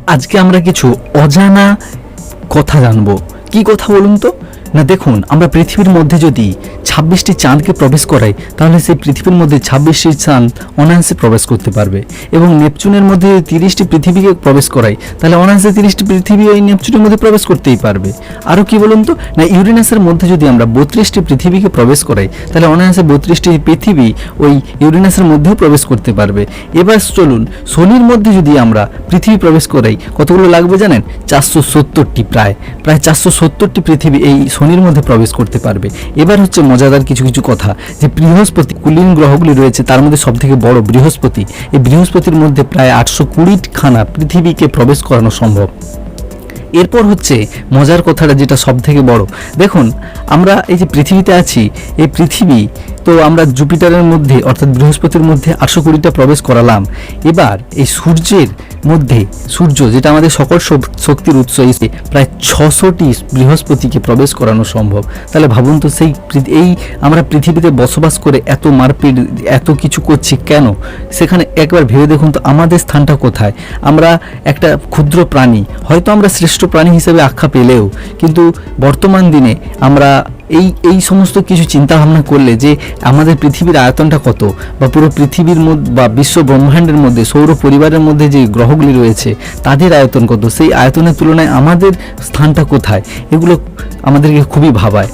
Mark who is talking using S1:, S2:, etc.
S1: আজকে আমরা কিছু অজানা কথা জানবো। কি কথা বলুন তো? না দেখুন, আমরা পৃথিবীর মধ্যে যদি 26টি চাঁদকে প্রবেশ করাই, তাহলে সেই পৃথিবীর মধ্যে 26টি চাঁদ অনায়াসে প্রবেশ করতে পারবে। এবং নেপচুনের মধ্যে 30টি পৃথিবীকে প্রবেশ করাই, তাহলে অনায়াসে 30টি পৃথিবী ওই নেপচুনের মধ্যে প্রবেশ করতেই পারবে। আরও কি বলুন তো? না ইউরেনাসের মধ্যে যদি আমরা 32টি পৃথিবীকে প্রবেশ করাই, তাহলে অনায়াসে 32টি পৃথিবী ওই ইউরেনাসের মধ্যেও প্রবেশ করতে পারবে। এবার চলুন, শনির মধ্যে যদি আমরা পৃথিবী প্রবেশ করাই, কতগুলো লাগবে জানেন? 470টি, প্রায় 470টি পৃথিবী এই শনির মধ্যে প্রবেশ করতে পারবে। এবার হচ্ছে মজাদার কিছু কিছু কথা, যে বৃহস্পতি, কুলীন গ্রহগুলি রয়েছে তার মধ্যে সবথেকে বড় বৃহস্পতি। এই বৃহস্পতির মধ্যে প্রায় 820খানা পৃথিবীকে প্রবেশ করানো সম্ভব। এরপর হচ্ছে মজার কথাটা, যেটা সব থেকে বড়। দেখুন, আমরা এই যে পৃথিবীতে আছি, এই পৃথিবী তো আমরা জুপিটারের মধ্যে অর্থাৎ বৃহস্পতির মধ্যে 820টা প্রবেশ করালাম। এবার এই সূর্যের মধ্যে, সূর্য যেটা আমাদের সকল শক্তির উৎস, প্রায় 600টি বৃহস্পতিকে প্রবেশ করানো সম্ভব। তাহলে ভাবুন তো, এই আমরা পৃথিবীতে বসবাস করে এত মারপিট, এত কিছু করছি কেন? সেখানে একবার ভেবে দেখুন তো, আমাদের স্থানটা কোথায়? আমরা একটা ক্ষুদ্র প্রাণী, হয়তো আমরা শ্রেষ্ঠ প্রাণী হিসেবে আখ্যা পেলেও, কিন্তু বর্তমান দিনে আমরা এই সমস্ত কিছু চিন্তা ভাবনা করলে যে আমাদের পৃথিবীর আয়তনটা কত, বা পুরো পৃথিবীর মধ্যে বা বিশ্ব ব্রহ্মাণ্ডের মধ্যে সৌর পরিবারের মধ্যে যে গ্রহগুলি রয়েছে তাদের আয়তন কত, সেই আয়তনের তুলনায় আমাদের স্থানটা কোথায়, এগুলো আমাদেরকে খুবই ভাবায়।